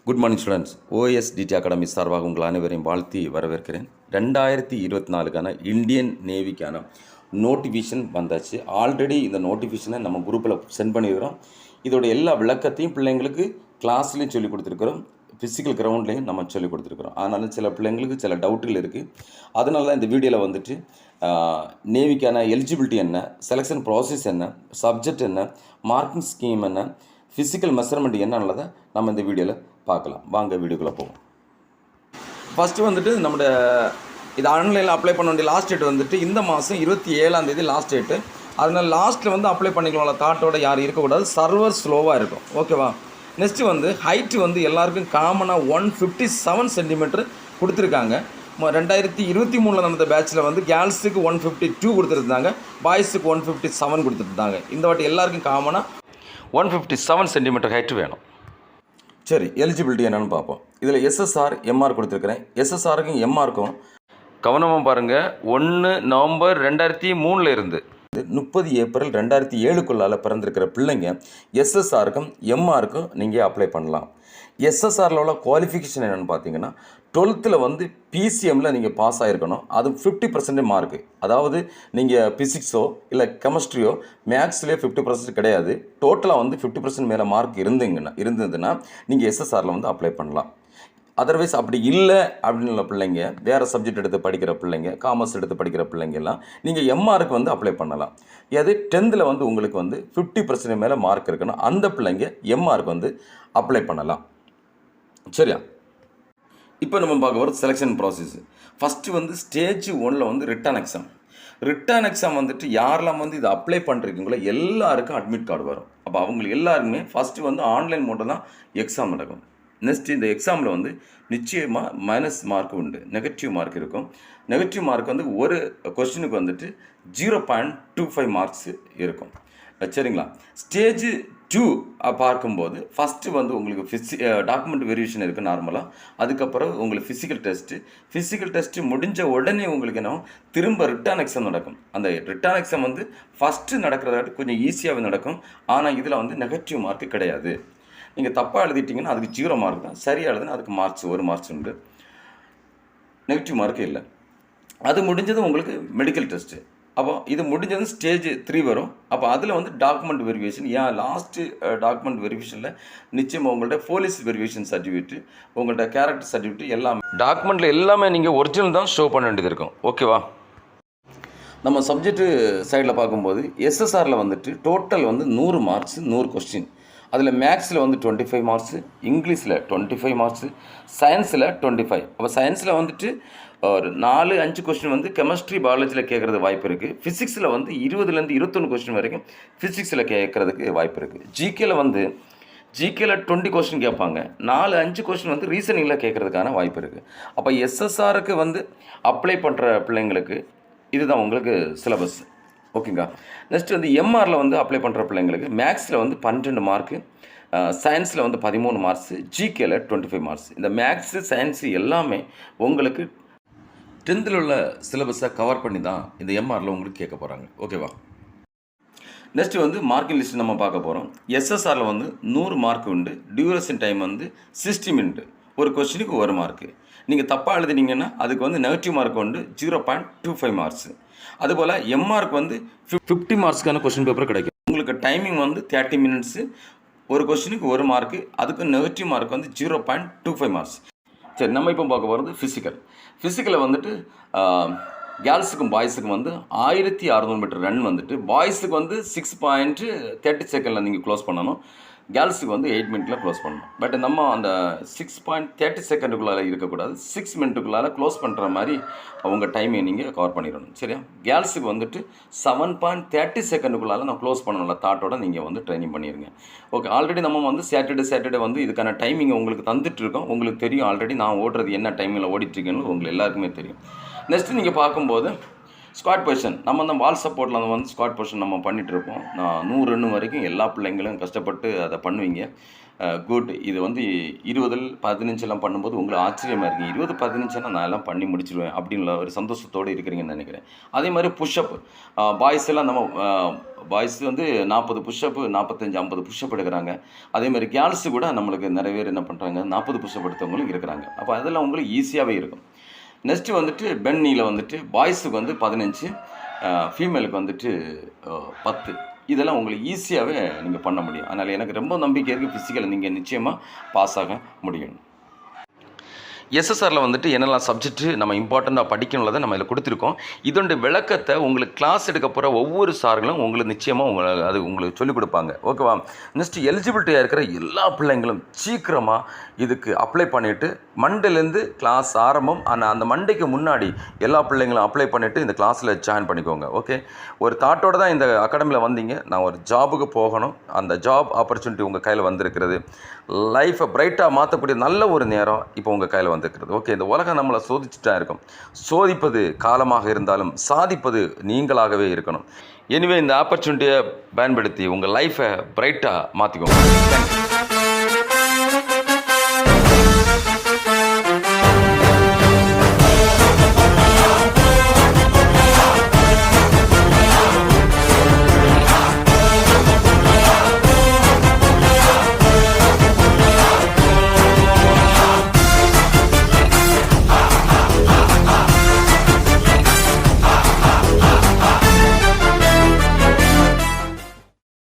Good morning students. OSDT academy சார்பாக உங்கள் அனைவரையும் வாழ்த்தி வரவேற்கிறேன். 2024க்கான இந்தியன் நேவிக்கான நோட்டிஃபிகேஷன் வந்தாச்சு. ஆல்ரெடி இந்த நோட்டிஃபிகேஷனை நம்ம குரூப்பில் சென்ட் பண்ணியிருக்கிறோம். இதோட எல்லா விளக்கத்தையும் பிள்ளைங்களுக்கு கிளாஸ்லேயும் சொல்லிக் கொடுத்துருக்குறோம், ஃபிசிக்கல் கிரவுண்ட்லேயும் நம்ம சொல்லிக் கொடுத்துருக்குறோம். அதனால் சில பிள்ளைங்களுக்கு சில டவுட்டுகள் இருக்குது. அதனால தான் இந்த வீடியோவில் வந்துட்டு நேவிக்கான எலிஜிபிலிட்டி என்ன, செலெக்ஷன் ப்ராசஸ் என்ன, சப்ஜெக்ட் என்ன, மார்க்கிங் ஸ்கீம் என்ன, ஃபிசிக்கல் மெஷர்மெண்ட் என்னன்றதை நம்ம இந்த வீடியோவில் பார்க்கலாம். வாங்க வீடியோக்குள்ளே போவோம். ஃபஸ்ட்டு வந்துட்டு நம்மளோட இது ஆன்லைனில் அப்ளை பண்ண வேண்டிய லாஸ்ட் டேட் வந்துட்டு இந்த மாதம் 27ஆம் லாஸ்ட் டேட்டு. அதனால் லாஸ்ட்டில் வந்து அப்ளை பண்ணிக்கலாம் தாட்டோட யாரும் இருக்கக்கூடாது. சர்வர் ஸ்லோவாக இருக்கும். ஓகேவா? நெக்ஸ்ட்டு வந்து ஹைட்டு வந்து எல்லாருக்கும் காமனாக 157 சென்டிமீட்டர் கொடுத்துருக்காங்க. 2023 நடந்த பேட்சில் வந்து கேர்ள்ஸுக்கு 152 கொடுத்துருந்தாங்க, பாய்ஸுக்கு 157 கொடுத்துருந்தாங்க. இந்த வாட்டி எல்லாருக்கும் காமனாக 157 சென்டிமீட்டர் ஹைட்டு வேணும். சரி, எலிஜிபிலிட்டி என்னென்னு பார்ப்போம். இதில் SSR MR கொடுத்துருக்குறேன். SSRக்கும் MRக்கும் கவனமாக பாருங்கள். 1 நவம்பர் 2003 இருந்து 30 ஏப்ரல் 2007க்குள்ளால் பிறந்திருக்கிற பிள்ளைங்க SSRக்கும் MRக்கும் நீங்கள் அப்ளை பண்ணலாம். SSRல உள்ள குவாலிஃபிகேஷன் என்னென்னு பார்த்தீங்கன்னா 12th வந்து PCMல நீங்கள் பாஸ் ஆகிருக்கணும். அது 50% மார்க்கு. அதாவது நீங்கள் ஃபிசிக்ஸோ இல்லை கெமிஸ்ட்ரியோ மேக்ஸ்லேயே 50% கிடையாது. டோட்டலாக வந்து 50% மேலே மார்க் இருந்ததுன்னா நீங்கள் SSRல வந்து அப்ளை பண்ணலாம். அதர்வைஸ் அப்படி இல்லை அப்படின்னு உள்ள பிள்ளைங்க, வேறு சப்ஜெக்ட் எடுத்து படிக்கிற பிள்ளைங்க, காமர்ஸ் எடுத்து படிக்கிற பிள்ளைங்கெல்லாம் நீங்கள் MRக்கு வந்து அப்ளை பண்ணலாம். அது 10th வந்து உங்களுக்கு வந்து 50% மேலே மார்க் இருக்குன்னா அந்த பிள்ளைங்க MRக்கு வந்து அப்ளை பண்ணலாம். சரியா? இப்போ நம்ம பார்க்க போகிறது செலெக்ஷன் ப்ராசஸ். ஃபஸ்ட்டு வந்து ஸ்டேஜ் 1ல் வந்து ரிட்டன் எக்ஸாம் வந்துட்டு யாரெல்லாம் வந்து இதை அப்ளை பண்ணுறீங்களோ எல்லாருக்கும் அட்மிட் கார்டு வரும். அப்போ அவங்களுக்கு எல்லாருமே ஃபஸ்ட்டு வந்து ஆன்லைன் மோட்டில் தான் எக்ஸாம் நடக்கும். நெக்ஸ்ட் இந்த எக்ஸாமில் வந்து நிச்சயமாக மைனஸ் மார்க் உண்டு, நெகட்டிவ் மார்க் இருக்கும். நெகட்டிவ் மார்க் வந்து ஒரு கொஸ்டினுக்கு வந்துட்டு 0.25 மார்க்ஸ் இருக்கும். சரிங்களா? ஸ்டேஜ் 2 பார்க்கும்போது ஃபஸ்ட்டு வந்து உங்களுக்கு டாக்குமெண்ட் வெரிஃபிகேஷன் இருக்குது நார்மலாக. அதுக்கப்புறம் உங்களுக்கு ஃபிசிக்கல் டெஸ்ட்டு முடிஞ்ச உடனே உங்களுக்கு என்ன திரும்ப ரிட்டன் எக்ஸாம் நடக்கும். அந்த ரிட்டன் எக்ஸாம் வந்து ஃபஸ்ட்டு நடக்கிறதாட்டி கொஞ்சம் ஈஸியாகவே நடக்கும். ஆனால் இதில் வந்து நெகட்டிவ் மார்க்கு கிடையாது. நீங்கள் தப்பாக எழுதிட்டிங்கன்னா அதுக்கு 0 மார்க் தான், சரியாக எழுதுனா அதுக்கு ஒரு மார்க்ஸ் உண்டு, நெகட்டிவ் மார்க்கு இல்லை. அது முடிஞ்சது உங்களுக்கு மெடிக்கல் டெஸ்ட்டு. அப்போ இது முடிஞ்சது ஸ்டேஜ் 3 வரும். அப்போ அதில் வந்து டாக்குமெண்ட் வெரிஃபிகேஷன். லாஸ்ட்டு டாக்குமெண்ட் வெரிஃபிகேஷனில் நிச்சயமாக உங்கள்கிட்ட போலீஸ் வெரிஃபிகேஷன் சர்டிஃபிகேட்டு, உங்கள்கிட்ட கேரக்டர் சர்டிஃபிகேட் எல்லாமே டாக்குமெண்ட்டில் எல்லாமே நீங்கள் ஒரிஜினல் தான் ஷோ பண்ண வேண்டியது இருக்கும். ஓகேவா? நம்ம சப்ஜெக்ட்டு சைடில் பார்க்கும்போது SSRல வந்துட்டு டோட்டல் வந்து 100 மார்க்ஸ், 100 கொஸ்டின். அதில் மேக்ஸில் வந்து 25 மார்க்ஸு, இங்கிலீஷில் 25 மார்க்ஸு, சயின்ஸில் 25. அப்போ சயின்ஸில் வந்துட்டு ஒரு 4-5 கொஸ்டின் வந்து கெமிஸ்ட்ரி பயாலஜியில் கேட்குறது வாய்ப்பு இருக்குது. ஃபிசிக்ஸில் வந்து 20லேருந்து 21 கொஸ்டின் வரைக்கும் ஃபிசிக்ஸில் கேட்குறதுக்கு வாய்ப்பு இருக்குது. ஜிகேல 20 கொஸ்டின் கேட்பாங்க. 4-5 கொஸ்டின் வந்து ரீசனிங்கில் கேட்குறதுக்கான வாய்ப்பு இருக்குது. அப்போ SSRக்கு வந்து அப்ளை பண்ணுற பிள்ளைங்களுக்கு இதுதான் உங்களுக்கு சிலபஸ். ஓகேங்களா? நெக்ஸ்ட் வந்து MRல வந்து அப்ளை பண்ணுற பிள்ளைங்களுக்கு மேக்ஸில் வந்து 12 மார்க்கு, சயின்ஸில் வந்து 13 மார்க்ஸு, ஜிகேல 25 மார்க்ஸ். இந்த மேக்ஸு சயின்ஸு எல்லாமே உங்களுக்கு 10th உள்ள சிலபஸை கவர் பண்ணி தான் இந்த MRல உங்களுக்கு கேட்க போகிறாங்க. ஓகேவா? நெக்ஸ்ட் வந்து மார்க்கிங் லிஸ்ட் நம்ம பார்க்க போகிறோம். SSRல வந்து 100 மார்க் உண்டு. டியூரேஷன் டைம் வந்து 60 மினிட். ஒரு கொஸ்டினுக்கு 1 மார்க்கு. நீங்கள் தப்பாக எழுதினீங்கன்னா அதுக்கு வந்து நெகட்டிவ் மார்க் உண்டு, 0.25 மார்க்ஸு. அதுபோல் MRக்கு வந்து 50 மார்க்ஸ்க்கான கொஸ்டின் பேப்பர் கிடைக்கும். உங்களுக்கு டைமிங் வந்து 30 மினிட்ஸு. ஒரு கொஸ்டினுக்கு 1 மார்க்கு. அதுக்கு நெகட்டிவ் மார்க் வந்து 0.25 மார்க்ஸ். சரி, நம்ம இப்போ பார்க்க போகிறது ஃபிசிக்கலில் வந்துட்டு கேர்ள்ஸுக்கும் பாய்ஸுக்கும் வந்து 1600 மீட்டர் ரன் வந்துட்டு பாய்ஸுக்கு வந்து 6.30 செகண்டில் நீங்கள் க்ளோஸ் பண்ணணும். கேர்ள்ஸுக்கு வந்து 8 மினிட்டில் க்ளோஸ் பண்ணணும். பட் நம்ம அந்த 6.30 செகண்டுக்குள்ளால் இருக்கக்கூடாது. 6 மினிட்டுக்குள்ளால் க்ளோஸ் பண்ணுற மாதிரி அவங்க டைமை நீங்கள் கவர் பண்ணிடணும். சரியா? கேர்ள்ஸுக்கு வந்துட்டு 7.30 செகண்டுக்குள்ளால் நான் க்ளோஸ் பண்ணணும்ல தாட்டோட நீங்கள் வந்து ட்ரைனிங் பண்ணிடுங்க. ஓகே, ஆல்ரெடி நம்ம வந்து சாட்டர்டே வந்து இதுக்கான டைமிங் உங்களுக்கு தந்துட்டுருக்கோம். உங்களுக்கு தெரியும் ஆல்ரெடி நான் ஓடுறது என்ன டைமில் ஓடிட்டுருக்கேன்னு உங்களுக்கு எல்லாருக்குமே தெரியும். நெக்ஸ்ட்டு நீங்கள் பார்க்கும்போது ஸ்குவாட் பொசிஷன், நம்ம அந்த வால் சப்போர்ட்டில் வந்து ஸ்குவாட் பொசிஷன் நம்ம பண்ணிகிட்ருப்போம். 100 ரன் வரைக்கும் எல்லா பிள்ளைங்களும் கஷ்டப்பட்டு அதை பண்ணுவீங்க. குட். இது வந்து 20-15 பண்ணும்போது உங்களுக்கு ஆச்சரியமாக இருக்குது. 20-15 நான் எல்லாம் பண்ணி முடிச்சிடுவேன் அப்படின்ற ஒரு சந்தோஷத்தோடு இருக்கிறீங்கன்னு நினைக்கிறேன். அதே மாதிரி புஷ்அப் பாய்ஸ் எல்லாம் நம்ம பாய்ஸ் வந்து 40 புஷ்அப்பு 45-50 புஷ்அப் எடுக்கிறாங்க. அதேமாதிரி கேர்ள்ஸு கூட நம்மளுக்கு நிறைய பேர் என்ன பண்ணுறாங்க 40 புஷ்அப் எடுத்தவங்களும் இருக்கிறாங்க. அப்போ அதெல்லாம் உங்களுக்கு ஈஸியாகவே இருக்கும். நெக்ஸ்ட்டு வந்துட்டு பென்னியில் வந்துட்டு பாய்ஸுக்கு வந்து 15, ஃபீமேலுக்கு வந்துட்டு 10. இதெல்லாம் உங்களுக்கு ஈஸியாகவே நீங்கள் பண்ண முடியும். அதனால் எனக்கு ரொம்ப நம்பிக்கை இருக்குது, ஃபிசிக்கலில் நீங்கள் நிச்சயமாக பாஸ் ஆக முடியும். எஸ்எஸ்ஆரில் வந்துட்டு என்னெல்லாம் சப்ஜெக்ட்டு நம்ம இம்பார்ட்டண்ட்டாக படிக்கணும்லதை நம்ம இதில் கொடுத்துருக்கோம். இதோடைய விளக்கத்தை உங்களுக்கு கிளாஸ் எடுக்க போகிற ஒவ்வொரு சார்களும் உங்களுக்கு நிச்சயமாக அது உங்களுக்கு சொல்லிக் கொடுப்பாங்க. ஓகேவா? நெக்ஸ்ட்டு எலிஜிபிலிட்டியாக இருக்கிற எல்லா பிள்ளைங்களும் சீக்கிரமாக இதுக்கு அப்ளை பண்ணிவிட்டு மண்டேலேருந்து கிளாஸ் ஆரம்பம். ஆனால் அந்த மண்டேக்கு முன்னாடி எல்லா பிள்ளைங்களும் அப்ளை பண்ணிவிட்டு இந்த கிளாஸில் ஜாயின் பண்ணிக்கோங்க. ஓகே, ஒரு தாட்டோடு தான் இந்த அகாடமியில் வந்தீங்க. நான் ஒரு ஜாபுக்கு போகணும், அந்த ஜாப் ஆப்பர்ச்சுனிட்டி உங்கள் கையில் வந்திருக்கிறது. லைஃப்பை பிரைட்டாக மாற்றக்கூடிய நல்ல ஒரு நேரம் இப்போ உங்கள் கையில் வந்திருக்கிறது. ஓகே, இந்த உலகம் நம்மளை சோதிச்சுட்டா இருக்கும். சோதிப்பது காலமாக இருந்தாலும் சாதிப்பது நீங்களாகவே இருக்கணும். எனிவே இந்த ஆப்பர்ச்சுனிட்டியை பயன்படுத்தி உங்கள் லைஃப்பை பிரைட்டாக மாற்றிக்கோங்க. தேங்க்யூ.